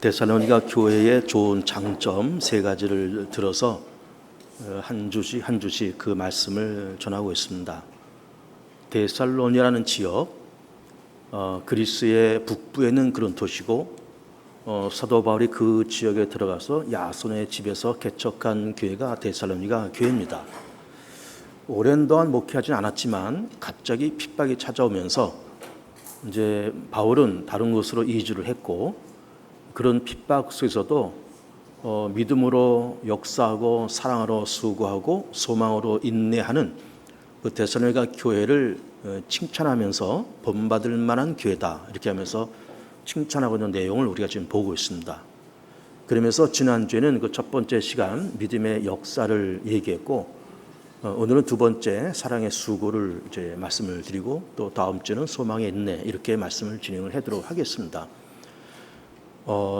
데살로니가 교회의 좋은 장점 세 가지를 들어서 한 주씩 그 말씀을 전하고 있습니다. 데살로니라는 지역, 그리스의 북부에 있는 그런 도시고, 사도 바울이 그 지역에 들어가서 야손의 집에서 개척한 교회가 데살로니가 교회입니다. 오랜 동안 목회하지는 않았지만 갑자기 핍박이 찾아오면서 이제 바울은 다른 곳으로 이주를 했고, 그런 핍박 속에서도 믿음으로 역사하고 사랑으로 수고하고 소망으로 인내하는 그 데살로니가 교회를 칭찬하면서 본받을 만한 교회다, 이렇게 하면서 칭찬하고 있는 내용을 우리가 지금 보고 있습니다. 그러면서 지난주에는 그 첫 번째 시간 믿음의 역사를 얘기했고, 오늘은 두 번째 사랑의 수고를 이제 말씀을 드리고, 또 다음 주는 소망의 인내, 이렇게 말씀을 진행을 하도록 하겠습니다.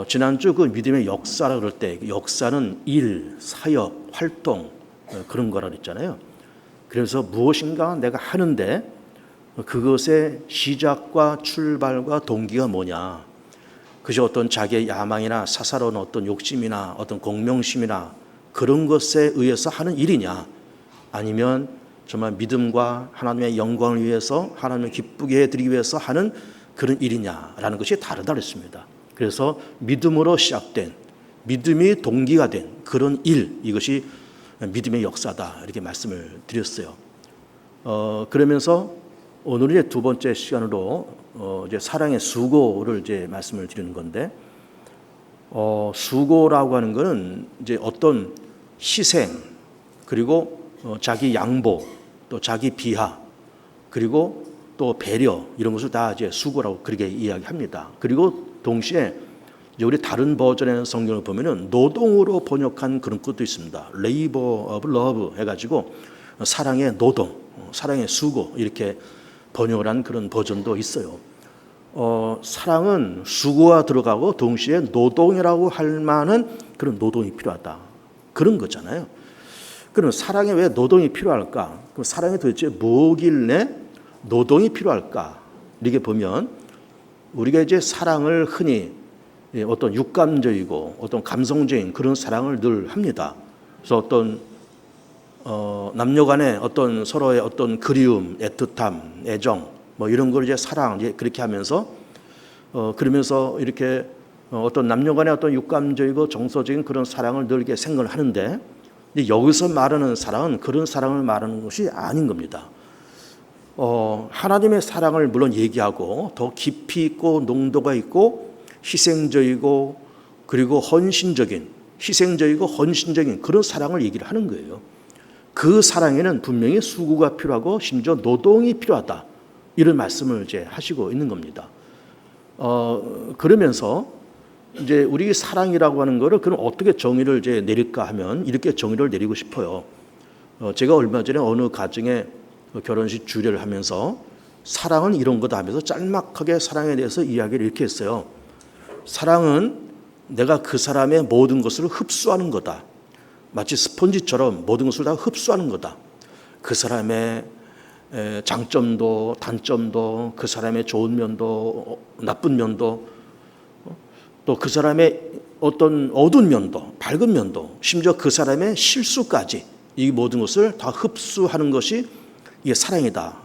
지난주 그 믿음의 역사라 그럴 때 역사는 일, 사역, 활동, 그런 거라 그랬잖아요. 그래서 무엇인가 내가 하는데 그것의 시작과 출발과 동기가 뭐냐, 그저 어떤 자기의 야망이나 사사로운 어떤 욕심이나 어떤 공명심이나 그런 것에 의해서 하는 일이냐, 아니면 정말 믿음과 하나님의 영광을 위해서 하나님을 기쁘게 해드리기 위해서 하는 그런 일이냐라는 것이 다르다 그랬습니다. 그래서 믿음으로 시작된, 믿음이 동기가 된 그런 일, 이것이 믿음의 역사다, 이렇게 말씀을 드렸어요. 그러면서 오늘 이제 두 번째 시간으로 이제 사랑의 수고를 이제 말씀을 드리는 건데, 수고라고 하는 것은 이제 어떤 희생, 그리고 자기 양보, 또 자기 비하, 그리고 또 배려, 이런 것을 다 이제 수고라고 그렇게 이야기합니다. 그리고 동시에 우리 다른 버전의 성경을 보면은 노동으로 번역한 그런 것도 있습니다. Labor of Love 해가지고 사랑의 노동, 사랑의 수고, 이렇게 번역을 한 그런 버전도 있어요. 사랑은 수고가 들어가고 동시에 노동이라고 할 만한 그런 노동이 필요하다, 그런 거잖아요. 그럼 사랑에 왜 노동이 필요할까? 그럼 사랑이 도대체 뭐길래 노동이 필요할까? 이렇게 보면 우리가 이제 사랑을 흔히 어떤 육감적이고 어떤 감성적인 그런 사랑을 늘 합니다. 그래서 어떤 남녀 간의 어떤 서로의 어떤 그리움, 애틋함, 애정, 뭐 이런 걸 이제 사랑, 이제 그렇게 하면서 그러면서 이렇게 어떤 남녀 간의 어떤 육감적이고 정서적인 그런 사랑을 늘 이렇게 생각을 하는데, 여기서 말하는 사랑은 그런 사랑을 말하는 것이 아닌 겁니다. 하나님의 사랑을 물론 얘기하고 더 깊이 있고 농도가 있고 희생적이고 그리고 희생적이고 헌신적인 그런 사랑을 얘기를 하는 거예요. 그 사랑에는 분명히 수고가 필요하고 심지어 노동이 필요하다, 이런 말씀을 이제 하시고 있는 겁니다. 그러면서 이제 우리 사랑이라고 하는 거를 그럼 어떻게 정의를 이제 내릴까 하면 이렇게 정의를 내리고 싶어요. 제가 얼마 전에 어느 가정에 결혼식 주례를 하면서 사랑은 이런 거다 하면서 짤막하게 사랑에 대해서 이야기를 이렇게 했어요. 사랑은 내가 그 사람의 모든 것을 흡수하는 거다. 마치 스펀지처럼 모든 것을 다 흡수하는 거다. 그 사람의 장점도 단점도, 그 사람의 좋은 면도 나쁜 면도, 또 그 사람의 어떤 어두운 면도 밝은 면도, 심지어 그 사람의 실수까지, 이 모든 것을 다 흡수하는 것이 이게 사랑이다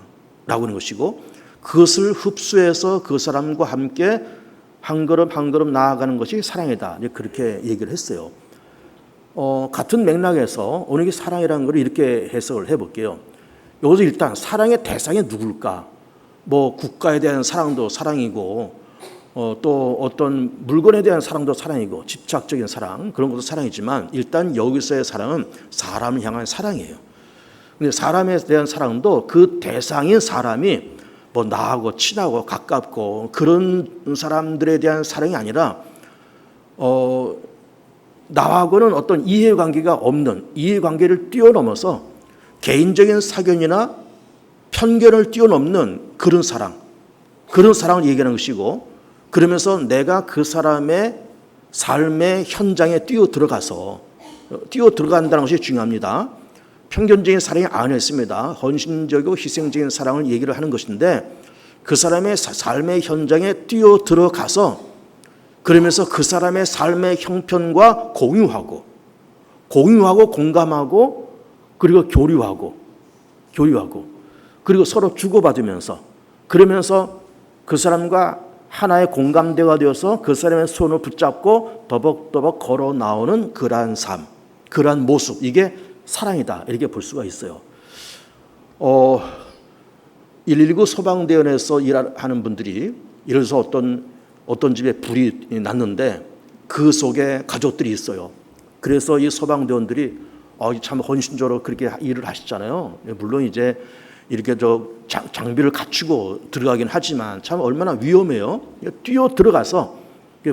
라고 하는 것이고, 그것을 흡수해서 그 사람과 함께 한 걸음 한 걸음 나아가는 것이 사랑이다, 그렇게 얘기를 했어요. 같은 맥락에서 오늘 이 사랑이라는 걸 이렇게 해석을 해볼게요. 여기서 일단 사랑의 대상이 누굴까? 뭐 국가에 대한 사랑도 사랑이고, 또 어떤 물건에 대한 사랑도 사랑이고, 집착적인 사랑, 그런 것도 사랑이지만 일단 여기서의 사랑은 사람을 향한 사랑이에요. 근데 사람에 대한 사랑도 그 대상인 사람이 뭐 나하고 친하고 가깝고 그런 사람들에 대한 사랑이 아니라 나하고는 어떤 이해관계가 없는, 이해관계를 뛰어넘어서 개인적인 사견이나 편견을 뛰어넘는 그런 사랑을 얘기하는 것이고, 그러면서 내가 그 사람의 삶의 현장에 뛰어 들어간다는 것이 중요합니다. 편견적인 사랑이 아니었습니다. 헌신적이고 희생적인 사랑을 얘기를 하는 것인데, 그 사람의 삶의 현장에 뛰어 들어가서 그러면서 그 사람의 삶의 형편과 공유하고 공감하고 그리고 교류하고 그리고 서로 주고받으면서 그러면서 그 사람과 하나의 공감대가 되어서 그 사람의 손을 붙잡고 더벅더벅 걸어 나오는 그러한 삶, 그러한 모습, 이게 사랑이다 이렇게 볼 수가 있어요. 119 소방대원에서 일하는 분들이 예를 들어서 어떤 집에 불이 났는데 그 속에 가족들이 있어요. 그래서 이 소방대원들이 참 헌신적으로 그렇게 일을 하시잖아요. 물론 이제 이렇게 장비를 갖추고 들어가긴 하지만 참 얼마나 위험해요. 뛰어 들어가서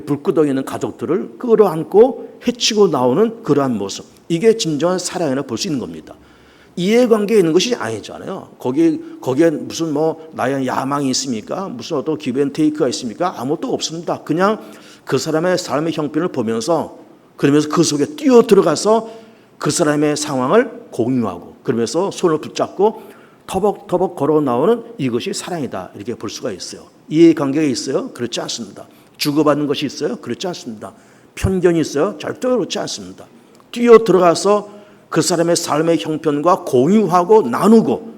불구덩이 있는 가족들을 끌어안고 해치고 나오는 그러한 모습, 이게 진정한 사랑이라 볼 수 있는 겁니다. 이해관계에 있는 것이 아니잖아요. 거기에 무슨 나의 야망이 있습니까? 무슨 어떤 기브앤테이크가 있습니까? 아무것도 없습니다. 그냥 그 사람의 삶의 형편을 보면서 그러면서 그 속에 뛰어 들어가서 그 사람의 상황을 공유하고 그러면서 손을 붙잡고 터벅터벅 걸어 나오는 이것이 사랑이다 이렇게 볼 수가 있어요. 이해관계가 있어요? 그렇지 않습니다. 주고받는 것이 있어요? 그렇지 않습니다. 편견이 있어요? 절대 그렇지 않습니다. 뛰어 들어가서 그 사람의 삶의 형편과 공유하고 나누고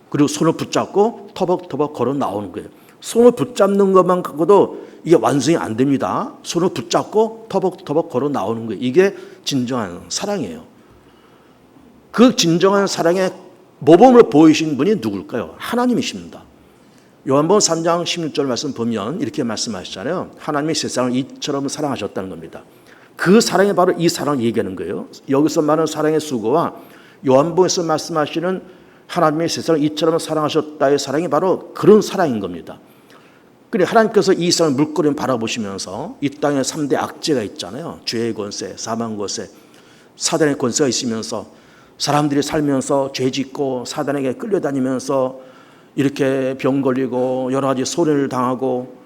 그리고 손을 붙잡고 터벅터벅 걸어 나오는 거예요. 손을 붙잡는 것만 갖고도 이게 완성이 안 됩니다. 손을 붙잡고 터벅터벅 걸어 나오는 거예요. 이게 진정한 사랑이에요. 그 진정한 사랑의 모범을 보이신 분이 누굴까요? 하나님이십니다. 요한복음 3장 16절 말씀 보면 이렇게 말씀하시잖아요. 하나님이 세상을 이처럼 사랑하셨다는 겁니다. 그 사랑이 바로 이 사랑을 얘기하는 거예요. 여기서 말하는 사랑의 수고와 요한복음에서 말씀하시는 하나님이 세상을 이처럼 사랑하셨다의 사랑이 바로 그런 사랑인 겁니다. 그래 하나님께서 이 세상을 물끄러미 바라보시면서 이 땅에 3대 악재가 있잖아요. 죄의 권세, 사망 권세, 사단의 권세가 있으면서 사람들이 살면서 죄 짓고 사단에게 끌려다니면서 이렇게 병 걸리고 여러 가지 손해를 당하고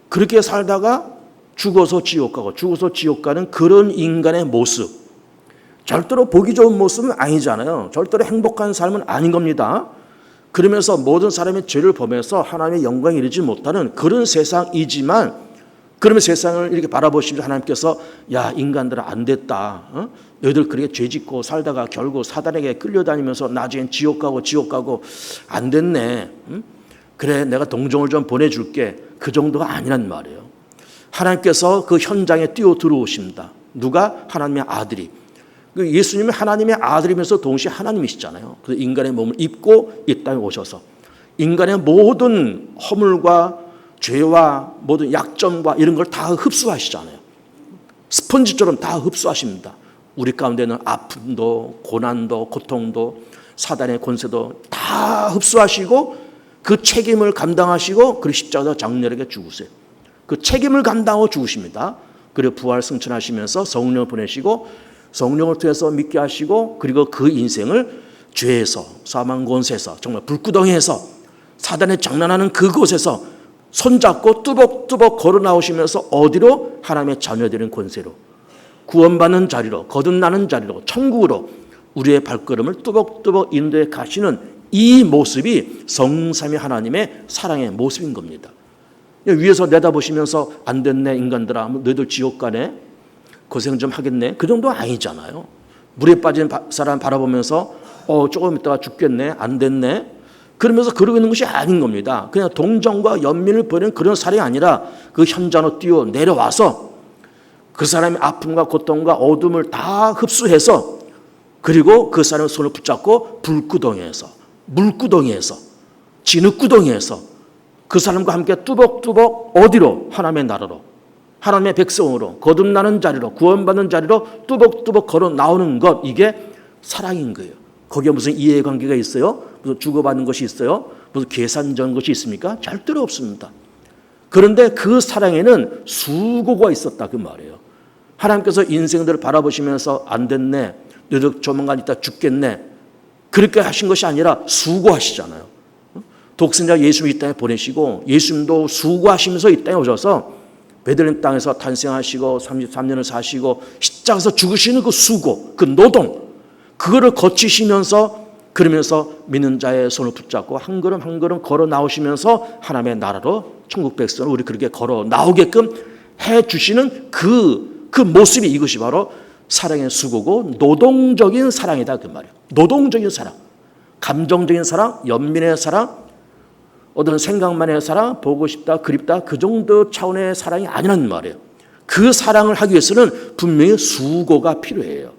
그렇게 살다가 죽어서 지옥 가는 그런 인간의 모습, 절대로 보기 좋은 모습은 아니잖아요. 절대로 행복한 삶은 아닌 겁니다. 그러면서 모든 사람의 죄를 보면서 하나님의 영광에 이르지 못하는 그런 세상이지만 그러면 세상을 이렇게 바라보시면서 하나님께서 야 인간들은 안 됐다. 너희들 그렇게 죄짓고 살다가 결국 사단에게 끌려다니면서 나중엔 지옥 가고 안 됐네. 그래 내가 동정을 좀 보내줄게. 그 정도가 아니란 말이에요. 하나님께서 그 현장에 뛰어 들어오십니다. 누가? 하나님의 아들이. 예수님은 하나님의 아들이면서 동시에 하나님이시잖아요. 그래서 인간의 몸을 입고 이 땅에 오셔서 인간의 모든 허물과 죄와 모든 약점과 이런 걸 다 흡수하시잖아요. 스펀지처럼 다 흡수하십니다. 우리 가운데는 아픔도 고난도 고통도 사단의 권세도 다 흡수하시고 그 책임을 감당하시고 그리고 십자가에서 장렬하게 죽으세요. 그 책임을 감당하고 죽으십니다. 그리고 부활 승천하시면서 성령을 보내시고 성령을 통해서 믿게 하시고 그리고 그 인생을 죄에서 사망 권세에서 정말 불구덩이에서 사단에 장난하는 그곳에서 손잡고 뚜벅뚜벅 걸어 나오시면서 어디로? 하나님의 자녀되는 권세로 구원받는 자리로 거듭나는 자리로 천국으로 우리의 발걸음을 뚜벅뚜벅 인도해 가시는 이 모습이 성삼위 하나님의 사랑의 모습인 겁니다. 위에서 내다보시면서 안 됐네 인간들아 너희들 지옥 가네 고생 좀 하겠네 그 정도 아니잖아요. 물에 빠진 사람 바라보면서 조금 있다가 죽겠네 안 됐네 그러면서 그러고 있는 것이 아닌 겁니다. 그냥 동정과 연민을 보이는 그런 사람이 아니라 그 현장으로 뛰어 내려와서 그 사람의 아픔과 고통과 어둠을 다 흡수해서 그리고 그 사람의 손을 붙잡고 불구덩이에서 물구덩이에서 진흙구덩이에서 그 사람과 함께 뚜벅뚜벅 어디로? 하나님의 나라로 하나님의 백성으로 거듭나는 자리로 구원받는 자리로 뚜벅뚜벅 걸어 나오는 것 이게 사랑인 거예요. 거기에 무슨 이해관계가 있어요? 무슨 주고받는 것이 있어요? 무슨 계산적인 것이 있습니까? 절대로 없습니다. 그런데 그 사랑에는 수고가 있었다 그 말이에요. 하나님께서 인생들을 바라보시면서 안 됐네 너희들 조만간 있다 죽겠네 그렇게 하신 것이 아니라 수고하시잖아요. 독생자 예수님 이 땅에 보내시고 예수님도 수고하시면서 이 땅에 오셔서 베들레헴 땅에서 탄생하시고 33년을 사시고 십자가에서 죽으시는 그 수고 그 노동 그거를 거치시면서 그러면서 믿는 자의 손을 붙잡고 한 걸음 걸어 나오시면서 하나님의 나라로 천국 백성을 우리 그렇게 걸어 나오게끔 해 주시는 그 모습이 이것이 바로 사랑의 수고고 노동적인 사랑이다 그 말이에요. 노동적인 사랑, 감정적인 사랑, 연민의 사랑, 어떤 생각만의 사랑, 보고 싶다, 그립다 그 정도 차원의 사랑이 아니란 말이에요. 그 사랑을 하기 위해서는 분명히 수고가 필요해요.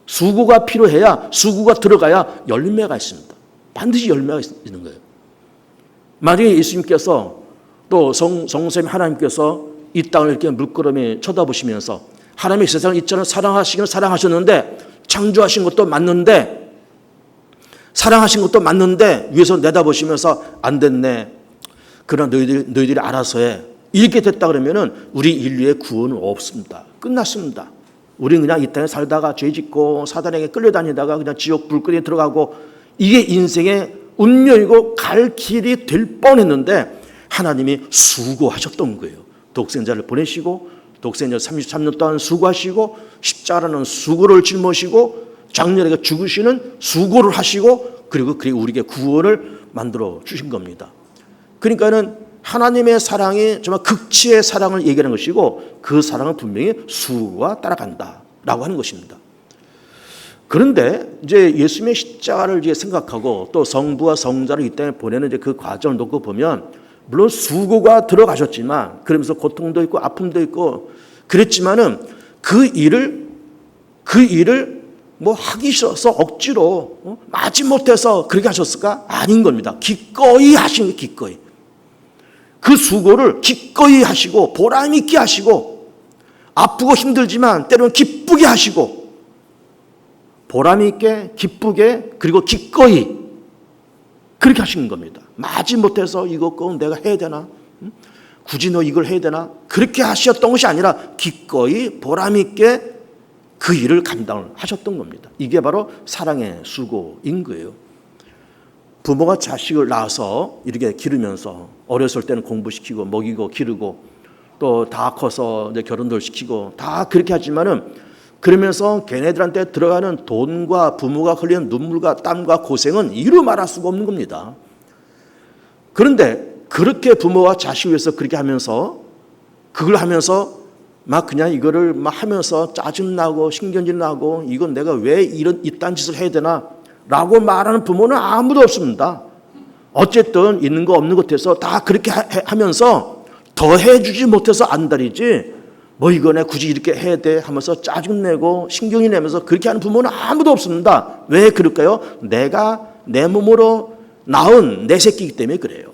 수고가 필요해야, 수고가 들어가야 열매가 있습니다. 반드시 열매가 있는 거예요. 만약에 예수님께서 또 성삼위 하나님께서 이 땅을 이렇게 물끄러미 쳐다보시면서 하나님이 세상을 이처럼 사랑하시기는 사랑하셨는데, 창조하신 것도 맞는데, 사랑하신 것도 맞는데 위에서 내다보시면서 안 됐네, 그러나 너희들이 알아서 해, 이렇게 됐다 그러면은 우리 인류의 구원은 없습니다. 끝났습니다. 우리는 그냥 이 땅에 살다가 죄 짓고 사단에게 끌려다니다가 그냥 지옥 불길에 들어가고, 이게 인생의 운명이고 갈 길이 될 뻔했는데 하나님이 수고하셨던 거예요. 독생자를 보내시고, 독생자 33년 동안 수고하시고, 십자가라는 수고를 짊어지고, 장렬하게 죽으시는 수고를 하시고, 그리고 우리에게 구원을 만들어 주신 겁니다. 그러니까는 하나님의 사랑이 정말 극치의 사랑을 얘기하는 것이고, 그 사랑은 분명히 수고가 따라간다라고 하는 것입니다. 그런데 이제 예수님의 십자가를 이제 생각하고 또 성부와 성자를 이 땅에 보내는 이제 그 과정을 놓고 보면, 물론 수고가 들어가셨지만, 그러면서 고통도 있고 아픔도 있고 그랬지만은 그 일을 뭐 하기 싫어서 억지로 마지못해서 그렇게 하셨을까? 아닌 겁니다. 기꺼이 하신 거예요. 기꺼이. 그 수고를 기꺼이 하시고 보람 있게 하시고, 아프고 힘들지만 때로는 기쁘게 하시고, 보람 있게 기쁘게 그리고 기꺼이 그렇게 하시는 겁니다. 마지못해서 이거 꼭 내가 해야 되나? 굳이 너 이걸 해야 되나? 그렇게 하셨던 것이 아니라 기꺼이 보람 있게 그 일을 감당을 하셨던 겁니다. 이게 바로 사랑의 수고인 거예요. 부모가 자식을 낳아서 이렇게 기르면서 어렸을 때는 공부시키고 먹이고 기르고 또 다 커서 이제 결혼도 시키고 다 그렇게 하지만은, 그러면서 걔네들한테 들어가는 돈과 부모가 흘리는 눈물과 땀과 고생은 이루 말할 수가 없는 겁니다. 그런데 그렇게 부모와 자식 위해서 그렇게 하면서, 그걸 하면서 막 그냥 이거를 막 하면서 짜증나고 신경질 나고, 이건 내가 왜 이딴 짓을 해야 되나 라고 말하는 부모는 아무도 없습니다. 어쨌든 있는 거 없는 것 해서 다 그렇게 하면서 더 해주지 못해서 안달이지, 뭐 이거네 굳이 이렇게 해야 돼 하면서 짜증내고 신경이 내면서 그렇게 하는 부모는 아무도 없습니다. 왜 그럴까요? 내가 내 몸으로 낳은 내 새끼이기 때문에 그래요.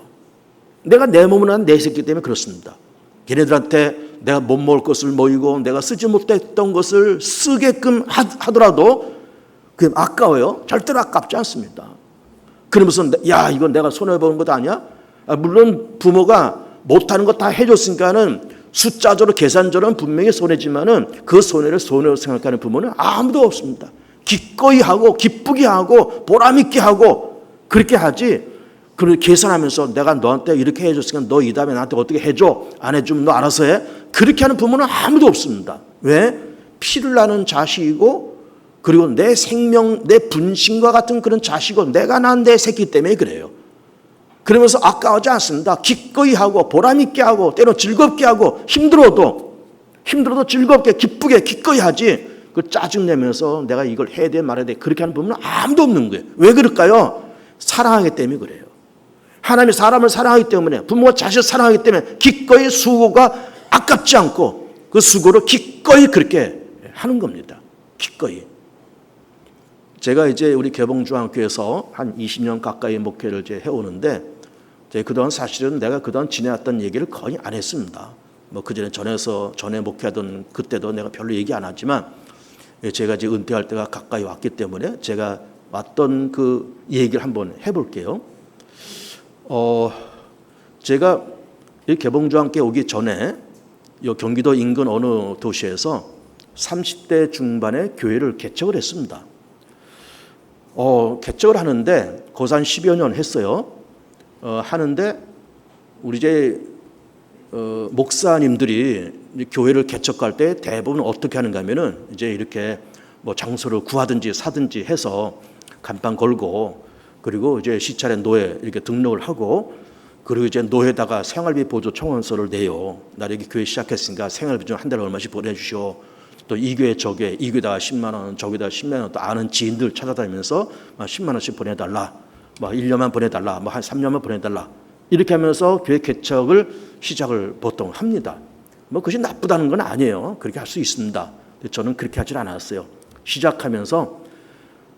내가 내 몸으로 낳은 내 새끼이기 때문에 그렇습니다. 걔네들한테 내가 못 먹을 것을 모이고 내가 쓰지 못했던 것을 쓰게끔 하더라도 그게 아까워요? 절대로 아깝지 않습니다. 그러면서 야 이건 내가 손해보는 것 아니야? 물론 부모가 못하는 거 다 해줬으니까는 숫자적으로 계산적으로는 분명히 손해지만은 그 손해를 손해로 생각하는 부모는 아무도 없습니다. 기꺼이 하고 기쁘게 하고 보람 있게 하고 그렇게 하지, 그걸 계산하면서 내가 너한테 이렇게 해줬으니까 너 이 다음에 나한테 어떻게 해줘, 안 해주면 너 알아서 해, 그렇게 하는 부모는 아무도 없습니다. 왜? 피를 나는 자식이고 그리고 내 생명, 내 분신과 같은 그런 자식이고 내가 낳은 내 새끼 때문에 그래요. 그러면서 아까워하지 않습니다. 기꺼이 하고 보람 있게 하고 때로 즐겁게 하고, 힘들어도 즐겁게 기쁘게 기꺼이 하지, 그 짜증내면서 내가 이걸 해야 돼 말아야 돼 그렇게 하는 부분은 아무도 없는 거예요. 왜 그럴까요? 사랑하기 때문에 그래요. 하나님이 사람을 사랑하기 때문에, 부모가 자식을 사랑하기 때문에 기꺼이 수고가 아깝지 않고 그 수고를 기꺼이 그렇게 하는 겁니다. 기꺼이. 제가 이제 우리 개봉중앙교회에서 한 20년 가까이 목회를 이제 해오는데, 그동안 사실은 내가 그동안 지내왔던 얘기를 거의 안 했습니다. 뭐 그전에 전에 목회하던 그때도 내가 별로 얘기 안 하지만, 제가 이제 은퇴할 때가 가까이 왔기 때문에 제가 왔던 그 얘기를 한번 해볼게요. 제가 이 개봉중앙교회 오기 전에 이 경기도 인근 어느 도시에서 30대 중반에 교회를 개척을 했습니다. 개척을 하는데 고산 10여 년 했어요. 하는데 우리 이제 목사님들이 교회를 개척할 때 대부분 어떻게 하는가 하면은 이제 이렇게 뭐 장소를 구하든지 사든지 해서 간판 걸고, 그리고 이제 시찰에 노예 이렇게 등록을 하고, 그리고 이제 노회다가 생활비 보조 청원서를 내요. 나 여기 교회 시작했으니까 생활비 좀 한 달에 얼마씩 보내주시오. 또 이 교회 저 교회, 이 교회다가 10만 원, 저 교회다가 10만 원, 또 아는 지인들 찾아다니면서 10만 원씩 보내달라. 1년만 보내달라. 한 3년만 보내달라. 이렇게 하면서 교회 개척을 시작을 보통 합니다. 그것이 나쁘다는 건 아니에요. 그렇게 할 수 있습니다. 저는 그렇게 하질 않았어요. 시작하면서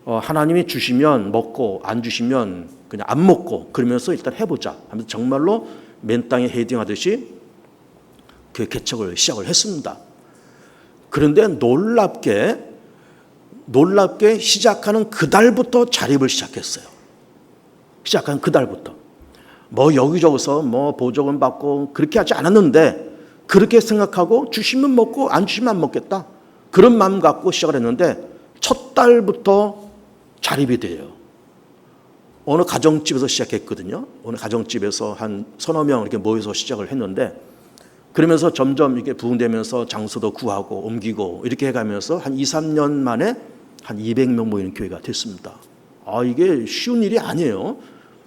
하나님이 주시면 먹고 안 주시면 그냥 안 먹고 그러면서 일단 해보자 하면서 정말로 맨 땅에 헤딩하듯이 교회 개척을 시작을 했습니다. 그런데 놀랍게 시작하는 그달부터 자립을 시작했어요. 시작하는 그달부터. 여기저기서 보조금 받고 그렇게 하지 않았는데 그렇게 생각하고 주시면 먹고 안 주시면 안 먹겠다. 그런 마음 갖고 시작을 했는데 첫 달부터 자립이 돼요. 어느 가정집에서 시작했거든요. 어느 가정집에서 한 서너 명 이렇게 모여서 시작을 했는데 그러면서 점점 이렇게 부흥되면서 장소도 구하고 옮기고 이렇게 해가면서 한 2, 3년 만에 한 200명 모이는 교회가 됐습니다. 이게 쉬운 일이 아니에요.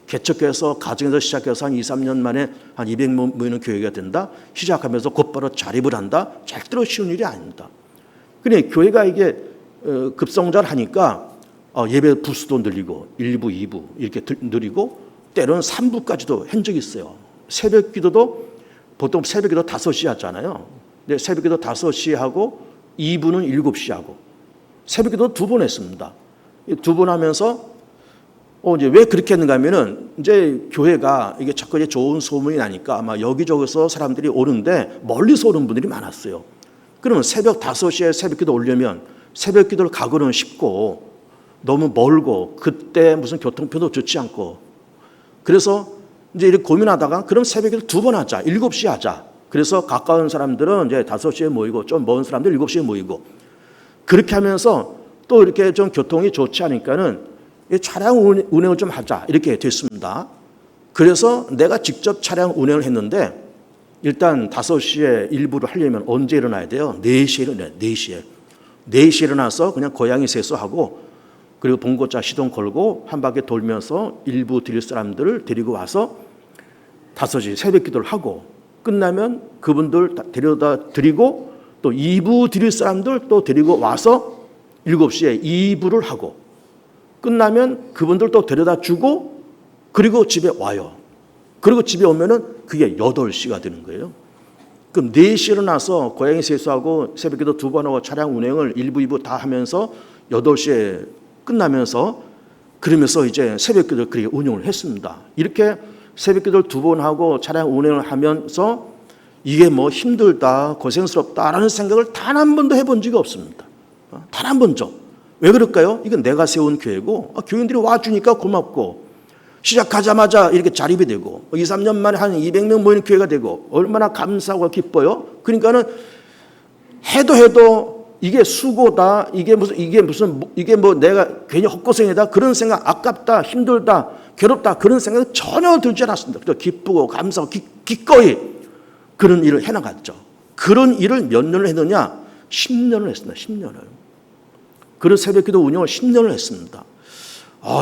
개척해서 가정에서 시작해서 한 2, 3년 만에 한 200명 모이는 교회가 된다. 시작하면서 곧바로 자립을 한다. 절대로 쉬운 일이 아닙니다. 그런데 교회가 이게 급성장을 하니까 예배 부수도 늘리고 1부, 2부 이렇게 늘리고 때로는 3부까지도 한 적이 있어요. 새벽 기도도 보통 새벽 기도 5시 하잖아요. 근데 새벽 기도 5시 하고 2부는 7시 하고 새벽 기도 2번 했습니다. 2번 하면서 이제 왜 그렇게 했는가 하면은 이제 교회가 이게 자꾸 이제 좋은 소문이 나니까 아마 여기저기서 사람들이 오는데 멀리서 오는 분들이 많았어요. 그러면 새벽 5시에 새벽 기도 오려면 새벽 기도를 가고는 쉽고 너무 멀고 그때 무슨 교통편도 좋지 않고 그래서 이제 이렇게 고민하다가 그럼 새벽 기도 2번 하자. 7시 하자. 그래서 가까운 사람들은 이제 5시에 모이고 좀 먼 사람들 7시에 모이고 그렇게 하면서 또 이렇게 좀 교통이 좋지 않으니까는 차량 운행을 좀 하자. 이렇게 됐습니다. 그래서 내가 직접 차량 운행을 했는데 일단 5시에 일부를 하려면 언제 일어나야 돼요? 4시에 일어나요. 4시에. 4시에 일어나서 그냥 고양이 세수하고 그리고 봉고차 시동 걸고 한 바퀴 돌면서 일부 드릴 사람들을 데리고 와서 5시 새벽 기도를 하고 끝나면 그분들 데려다 드리고 또 2부 드릴 사람들 또 데리고 와서 7시에 2부를 하고 끝나면 그분들 또 데려다 주고 그리고 집에 와요. 그리고 집에 오면은 그게 8시가 되는 거예요. 그럼 4시에 일어나서 고양이 세수하고 새벽 기도 2번 하고 차량 운행을 1부, 2부 다 하면서 8시에 끝나면서 그러면서 이제 새벽 기도를 그렇게 운영을 했습니다. 이렇게 새벽 기도를 2번 하고 차량 운행을 하면서 이게 힘들다, 고생스럽다라는 생각을 단 한 번도 해본 적이 없습니다. 단 한 번도. 왜 그럴까요? 이건 내가 세운 교회고 교인들이 와주니까 고맙고 시작하자마자 이렇게 자립이 되고 2, 3년 만에 한 200명 모이는 교회가 되고 얼마나 감사하고 기뻐요. 그러니까는 해도 이게 수고다. 이게 내가 괜히 헛고생이다. 그런 생각, 아깝다, 힘들다, 괴롭다. 그런 생각 전혀 들지 않았습니다. 그래서 기쁘고 감사하고 기꺼이 그런 일을 해나갔죠. 그런 일을 몇 년을 했느냐? 10년을 했습니다. 10년을. 그런 새벽기도 운영을 10년을 했습니다.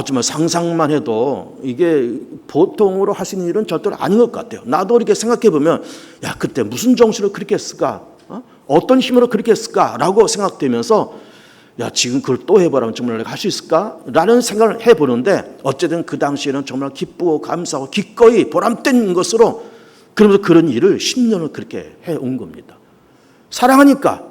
정말 상상만 해도 이게 보통으로 할 수 있는 일은 절대로 아닌 것 같아요. 나도 이렇게 생각해 보면 그때 무슨 정신으로 그렇게 했을까? 어떤 힘으로 그렇게 했을까라고 생각되면서 지금 그걸 또 해보라면 정말 내가 할 수 있을까라는 생각을 해보는데 어쨌든 그 당시에는 정말 기쁘고 감사하고 기꺼이 보람된 것으로 그러면서 그런 일을 10년을 그렇게 해온 겁니다. 사랑하니까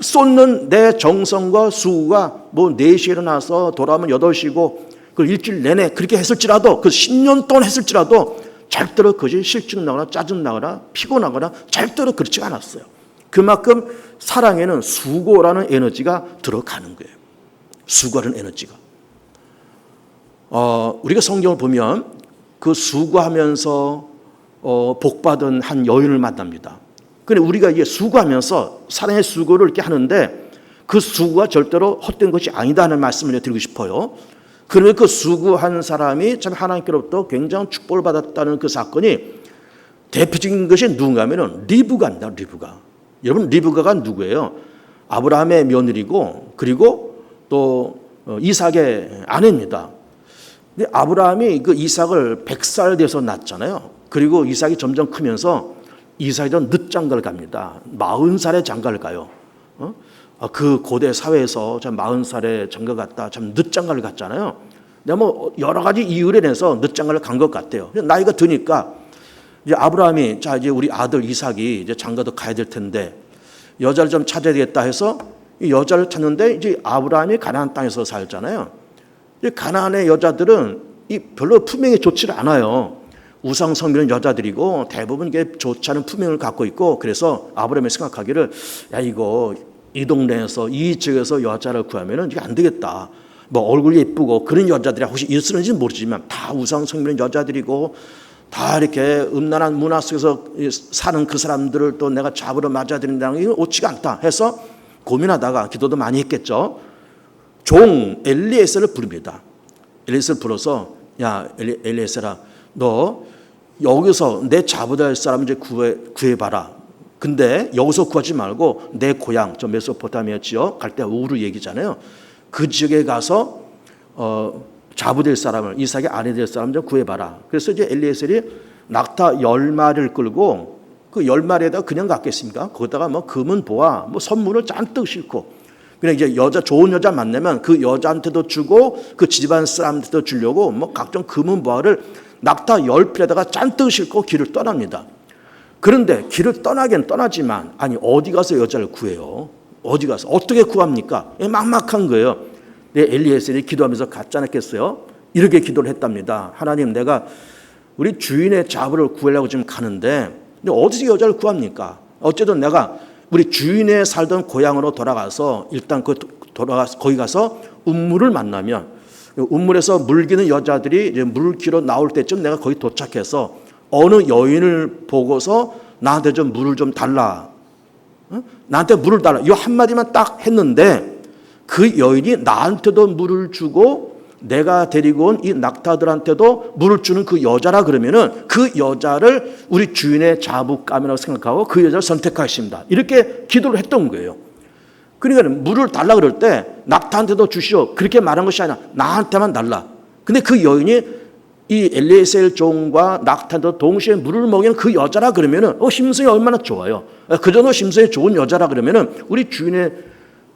쏟는 내 정성과 수고가 4시에 일어나서 돌아오면 8시고 그걸 일주일 내내 그렇게 했을지라도 그 10년 동안 했을지라도 절대로 그것이 실증나거나 짜증나거나 피곤하거나 절대로 그렇지가 않았어요. 그만큼 사랑에는 수고라는 에너지가 들어가는 거예요. 수고라는 에너지가. 우리가 성경을 보면 그 수고하면서 복받은 한 여인을 만납니다. 그런데 우리가 이게 수고하면서 사랑의 수고를 이렇게 하는데 그 수고가 절대로 헛된 것이 아니다는 말씀을 드리고 싶어요. 그러면 그 수고한 사람이 참 하나님께로부터 굉장한 축복을 받았다는 그 사건이 대표적인 것이 누군가 하면 리브가입니다. 리브가. 여러분 리브가가 누구예요? 아브라함의 며느리고 그리고 또 이삭의 아내입니다. 근데 아브라함이 그 이삭을 100살 돼서 낳잖아요. 그리고 이삭이 점점 크면서 이삭이 좀 늦장가를 갑니다. 40살에 장가를 가요. 그 고대 사회에서 참 40살에 장가 갔다 참 늦장가를 갔잖아요. 근데 뭐 여러 가지 이유를 내서 늦장가를 간 것 같아요. 나이가 드니까 이제 아브라함이 자 이제 우리 아들 이삭이 이제 장가도 가야 될 텐데 여자를 좀 찾아야 되겠다 해서 이 여자를 찾는데 이제 아브라함이 가나안 땅에서 살잖아요. 이 가나안의 여자들은 이 별로 품행이 좋지 않아요. 우상 숭배는 여자들이고 대부분 이게 좋지 않은 품행을 갖고 있고 그래서 아브라함이 생각하기를 야 이거 이 동네에서 이 지역에서 여자를 구하면은 이게 안 되겠다. 뭐 얼굴이 예쁘고 그런 여자들이 혹시 있을는지 모르지만 다 우상 숭배는 여자들이고 다 이렇게 음란한 문화 속에서 사는 그 사람들을 또 내가 잡으러 맞아들인다는 게 옳지가 않다 해서 고민하다가 기도도 많이 했겠죠. 종 엘리에셀을 부릅니다. 엘리에셀을 불러서 야 엘리에셀아 너 여기서 내 잡아야 할 사람 이제 구해봐라. 근데 여기서 구하지 말고 내 고향 저 메소포타미아 지역 갈대 우르 얘기잖아요. 그 지역에 가서 자부될 사람을 이삭의 아내 될 사람 좀 구해봐라. 그래서 이제 엘리에셀이 낙타 10마리를 끌고 그 10마리에다가 그냥 갔겠습니까? 거기다가 뭐 금은 보아 뭐 선물을 잔뜩 싣고 그냥 이제 여자 좋은 여자 만나면 그 여자한테도 주고 그 집안 사람한테도 주려고 뭐 각종 금은 보아를 낙타 10필에다가 잔뜩 싣고 길을 떠납니다. 그런데 길을 떠나긴 떠나지만 아니 어디 가서 여자를 구해요? 어디 가서 어떻게 구합니까? 막막한 거예요. 엘리에셀이 기도하면서 갖지 않았겠어요? 이렇게 기도를 했답니다. 하나님 내가 우리 주인의 자부를 구하려고 지금 가는데 어디서 여자를 구합니까? 어쨌든 내가 우리 주인의 살던 고향으로 돌아가서 일단 거기 가서 운물을 만나면 운물에서 물기는 여자들이 이제 물기로 나올 때쯤 내가 거기 도착해서 어느 여인을 보고서 나한테 좀 물을 좀 달라. 나한테 물을 달라. 이 한마디만 딱 했는데 그 여인이 나한테도 물을 주고 내가 데리고 온 이 낙타들한테도 물을 주는 그 여자라 그러면은 그 여자를 우리 주인의 자부감이라고 생각하고 그 여자를 선택하십니다. 이렇게 기도를 했던 거예요. 그러니까 물을 달라 그럴 때 낙타한테도 주시오. 그렇게 말한 것이 아니라 나한테만 달라. 근데 그 여인이 이 엘리에셀 종과 낙타도 동시에 물을 먹이는 그 여자라 그러면은 심성이 얼마나 좋아요. 그 정도 심성이 좋은 여자라 그러면은 우리 주인의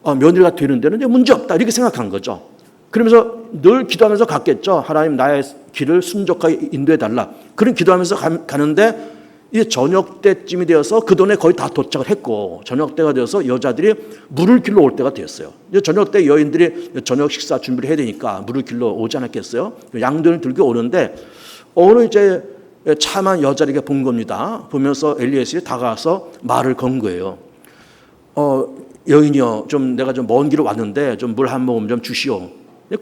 며느리가 되는 데는 이제 문제 없다 이렇게 생각한 거죠. 그러면서 늘 기도하면서 갔겠죠. 하나님 나의 길을 순종하게 인도해 달라. 그런 기도하면서 가는데 이제 저녁 때쯤이 되어서 그 동네 거의 다 도착을 했고 저녁 때가 되어서 여자들이 물을 길러 올 때가 되었어요. 이제 저녁 때 여인들이 저녁 식사 준비를 해야 되니까 물을 길러 오지 않았겠어요. 양들을 들고 오는데 어느 이제 참한 여자에게 본 겁니다. 보면서 엘리에셀이 다가와서 말을 건 거예요. 여인이요, 좀 내가 좀 먼 길을 왔는데 좀 물 한 모금 좀 주시오.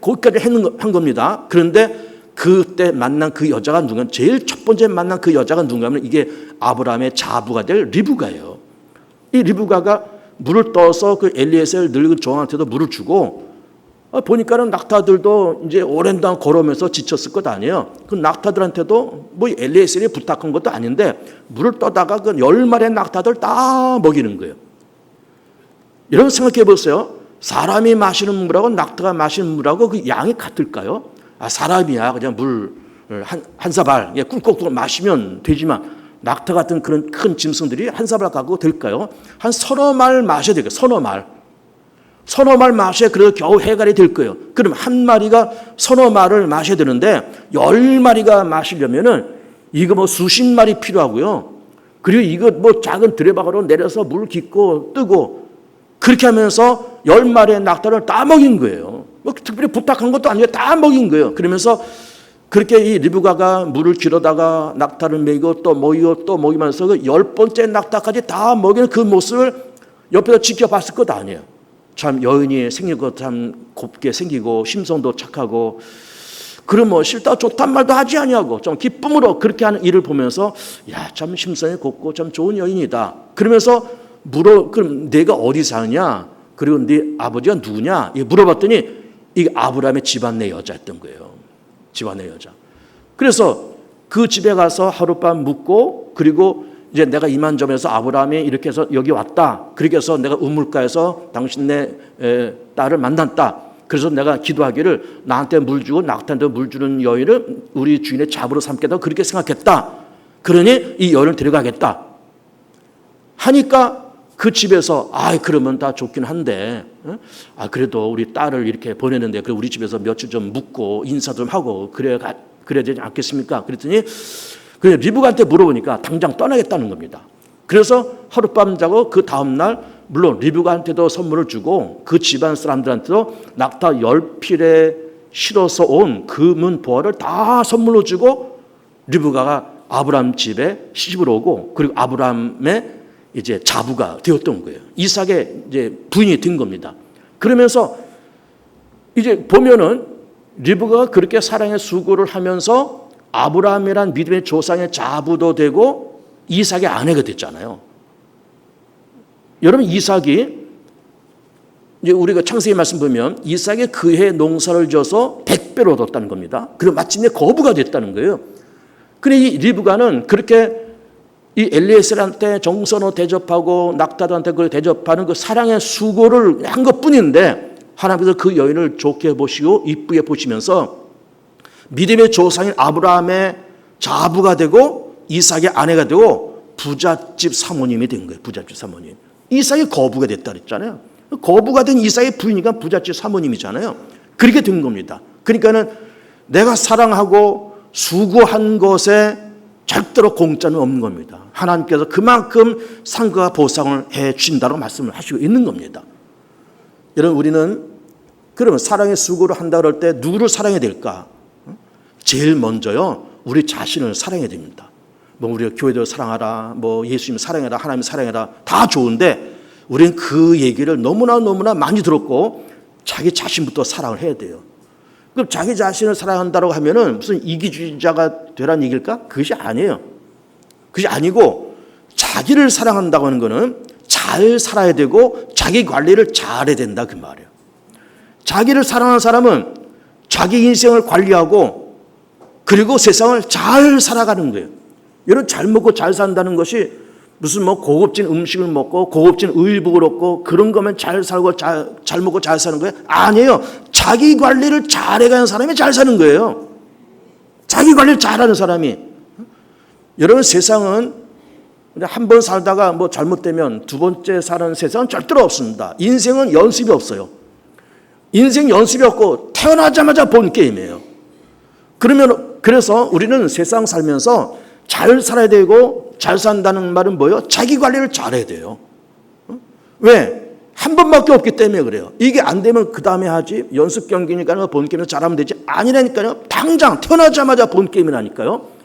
거기까지 한 겁니다. 그런데 그때 만난 그 여자가 누군가, 제일 첫 번째 만난 그 여자가 누군가면 이게 아브라함의 자부가 될 리브가예요. 이 리브가가 물을 떠서 그 엘리에셀 늙은 종한테도 물을 주고 보니까는 낙타들도 이제 오랜 동안 걸으면서 지쳤을 것 아니에요. 그 낙타들한테도 뭐 엘리에셀이 부탁한 것도 아닌데 물을 떠다가 그 10마리의 낙타들 다 먹이는 거예요. 여러분 생각해 보세요. 사람이 마시는 물하고 낙타가 마시는 물하고 그 양이 같을까요? 사람이야 그냥 물 한 사발 꿀꺽꿀꺽 마시면 되지만 낙타 같은 그런 큰 짐승들이 한 사발 갖고 될까요? 한 서너 말 마셔야 될까요? 서너 말 마셔야 그래도 겨우 해갈이 될 거예요. 그럼 한 마리가 서너 말을 마셔야 되는데 10마리가 마시려면은 이거 뭐 수십 마리 필요하고요. 그리고 이거 뭐 작은 드레박으로 내려서 물 깃고 뜨고 그렇게 하면서 10마리의 낙타를 다 먹인 거예요. 뭐 특별히 부탁한 것도 아니고 다 먹인 거예요. 그러면서 그렇게 이 리브가가 물을 길어다가 낙타를 먹이고 또 먹이고 또 먹이면서 그 10번째 낙타까지 다 먹이는 그 모습을 옆에서 지켜봤을 것 아니에요. 참 여인이 생긴 것 참 곱게 생기고 심성도 착하고 그럼 뭐 싫다 좋단 말도 하지 아니하고 좀 기쁨으로 그렇게 하는 일을 보면서 야, 참 심성이 곱고 참 좋은 여인이다. 그러면서 그럼 내가 어디 사냐? 그리고 네 아버지가 누구냐? 물어봤더니 이게 아브라함의 집안 내 여자였던 거예요. 집안 내 여자. 그래서 그 집에 가서 하룻밤 묵고 그리고 이제 내가 이만저만해서 아브라함이 이렇게 해서 여기 왔다. 그렇게 해서 내가 우물가에서 당신네 딸을 만났다. 그래서 내가 기도하기를 나한테 물 주고 낙타한테 물 주는 여인을 우리 주인의 잡으로 삼겠다 그렇게 생각했다. 그러니 이 여인을 데려가겠다 하니까 그 집에서 그러면 다 좋긴 한데 그래도 우리 딸을 이렇게 보내는데 우리 집에서 며칠 좀 묵고 인사 좀 하고 그래야 되지 않겠습니까? 그랬더니 리브가한테 물어보니까 당장 떠나겠다는 겁니다. 그래서 하룻밤 자고 그 다음날 물론 리브가한테도 선물을 주고 그 집안 사람들한테도 낙타 10필에 실어서 온 금은 보화를 다 선물로 주고 리브가가 아브라함 집에 시집으로 오고 그리고 아브라함의 이제 자부가 되었던 거예요. 이삭의 이제 부인이 된 겁니다. 그러면서 이제 보면은 리브가가 그렇게 사랑의 수고를 하면서 아브라함이란 믿음의 조상의 자부도 되고 이삭의 아내가 됐잖아요. 여러분 이삭이 이제 우리가 창세기 말씀 보면 이삭이 그해 농사를 져서 100배로 얻었다는 겁니다. 그리고 마침내 거부가 됐다는 거예요. 그래 이 리브가는 그렇게 이 엘리에셀한테 정선호 대접하고 낙타들한테 그걸 대접하는 그 사랑의 수고를 한 것뿐인데 하나님께서 그 여인을 좋게 보시고 이쁘게 보시면서 믿음의 조상인 아브라함의 자부가 되고 이삭의 아내가 되고 부잣집 사모님이 된 거예요. 부잣집 사모님. 이삭이 거부가 됐다 그랬잖아요. 거부가 된 이삭의 부인이니까 부잣집 사모님이잖아요. 그렇게 된 겁니다. 그러니까는 내가 사랑하고 수고한 것에 절대로 공짜는 없는 겁니다. 하나님께서 그만큼 상과 보상을 해 주신다고 말씀을 하시고 있는 겁니다. 여러분 우리는 그러면 사랑의 수고를 한다 그럴 때 누구를 사랑해야 될까? 제일 먼저요 우리 자신을 사랑해야 됩니다. 뭐 우리가 교회도 사랑하라, 뭐 예수님 사랑해라, 하나님 사랑해라 다 좋은데 우리는 그 얘기를 너무나 많이 들었고 자기 자신부터 사랑을 해야 돼요. 그럼 자기 자신을 사랑한다고 하면은 무슨 이기주의자가 되라는 얘기일까? 그것이 아니에요. 그것이 아니고 자기를 사랑한다고 하는 거는 잘 살아야 되고 자기 관리를 잘해야 된다 그 말이에요. 자기를 사랑하는 사람은 자기 인생을 관리하고 그리고 세상을 잘 살아가는 거예요. 여러분 잘 먹고 잘 산다는 것이 무슨 뭐 고급진 음식을 먹고 고급진 의복을 얻고 그런 거면 잘 살고 잘 먹고 잘 사는 거예요? 아니에요. 자기 관리를 잘해가는 사람이 잘 사는 거예요. 자기 관리를 잘하는 사람이. 여러분 세상은 한 번 살다가 뭐 잘못되면 두 번째 사는 세상은 절대로 없습니다. 인생은 연습이 없어요. 인생 연습이 없고 태어나자마자 본 게임이에요. 그래서 우리는 세상 살면서 잘 살아야 되고 잘 산다는 말은 뭐예요? 자기 관리를 잘해야 돼요. 왜? 한 번밖에 없기 때문에 그래요. 이게 안 되면 그 다음에 하지. 연습 경기니까 본 게임을 잘하면 되지. 아니라니까요. 당장 태어나자마자 본 게임이라니까요.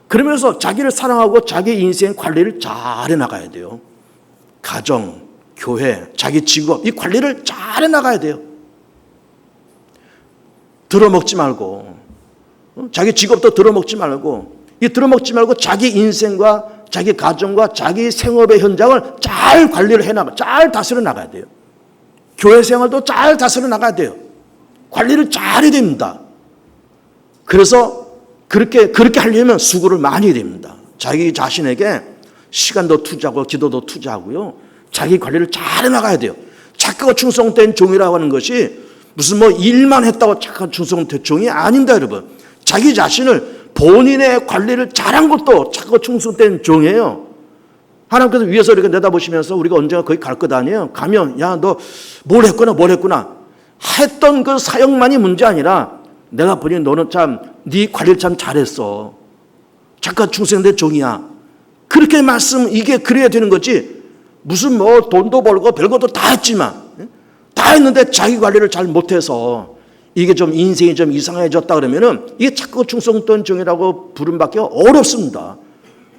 그러면서 자기를 사랑하고 자기 인생 관리를 잘 해나가야 돼요. 가정, 교회, 자기 직업 이 관리를 잘 해나가야 돼요. 들어먹지 말고 자기 직업도 들어먹지 말고 이 들어먹지 말고 자기 인생과 자기 가정과 자기 생업의 현장을 잘 관리를 해나가, 잘 다스려 나가야 돼요. 교회 생활도 잘 다스려 나가야 돼요. 관리를 잘 해야 됩니다. 그래서 그렇게 하려면 수고를 많이 해야 됩니다. 자기 자신에게 시간도 투자하고 기도도 투자하고요. 자기 관리를 잘 해나가야 돼요. 착하고 충성된 종이라고 하는 것이 무슨 뭐 일만 했다고 착한 충성된 종이 아닙니다, 여러분. 자기 자신을 본인의 관리를 잘한 것도 착하고 충성된 종이에요. 하나님께서 위에서 이렇게 내다보시면서 우리가 언젠가 거기 갈 것 아니에요. 가면 야 너 뭘 했구나 했던 그 사역만이 문제 아니라 내가 보니 너는 참 네 관리를 참 잘했어. 착하고 충성된 종이야. 그렇게 이게 그래야 되는 거지. 무슨 뭐 돈도 벌고 별것도 다 했지만 다 했는데 자기 관리를 잘 못해서 이게 좀 인생이 좀 이상해졌다 그러면은 이게 착하고 충성된 종이라고 부름받기 어렵습니다.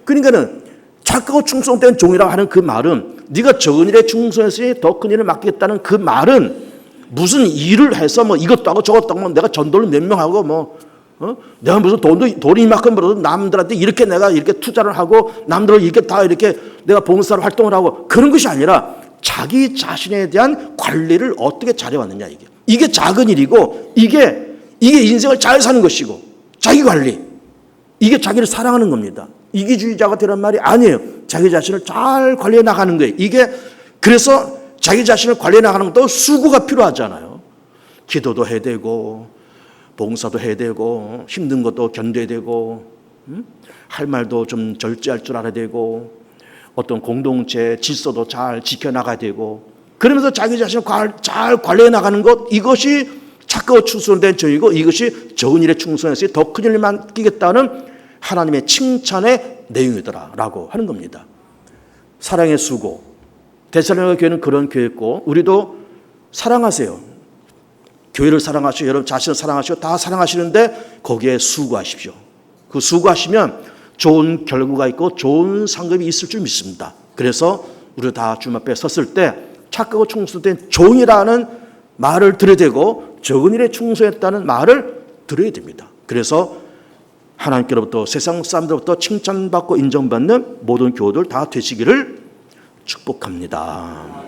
그러니까는 착하고 충성된 종이라고 하는 그 말은 네가 적은 일에 충성했으니 더 큰 일을 맡겠다는 그 말은 무슨 일을 해서 뭐 이것도 하고 저것도 하고 내가 전도를 몇 명 하고 내가 무슨 돈을 이만큼 벌어도 남들한테 내가 이렇게 투자를 하고 남들을 이렇게 다 이렇게 내가 봉사를 활동을 하고 그런 것이 아니라 자기 자신에 대한 관리를 어떻게 잘해왔느냐 이게 작은 일이고 이게 인생을 잘 사는 것이고 자기 관리 이게 자기를 사랑하는 겁니다. 이기주의자가 되란 말이 아니에요. 자기 자신을 잘 관리해 나가는 거예요. 그래서 자기 자신을 관리해 나가는 것도 수고가 필요하잖아요. 기도도 해야 되고 봉사도 해야 되고 힘든 것도 견뎌야 되고 할 말도 좀 절제할 줄 알아야 되고 어떤 공동체 질서도 잘 지켜나가야 되고 그러면서 자기 자신을 잘 관리해 나가는 것, 이것이 착하고 충성된 정이고 이것이 적은 일에 충성해서 더 큰 일을 맡기겠다는 하나님의 칭찬의 내용이더라라고 하는 겁니다. 사랑의 수고. 데살로니가 교회는 그런 교회였고 우리도 사랑하세요. 교회를 사랑하시고 여러분 자신을 사랑하시고 다 사랑하시는데 거기에 수고하십시오. 그 수고하시면 좋은 결과가 있고 좋은 상급이 있을 줄 믿습니다. 그래서 우리 다 주님 앞에 섰을 때 착하고 충성된 종이라는 말을 들어야 되고 적은 일에 충성했다는 말을 들어야 됩니다. 그래서 하나님께로부터 세상 사람들로부터 칭찬받고 인정받는 모든 교우들 다 되시기를 축복합니다.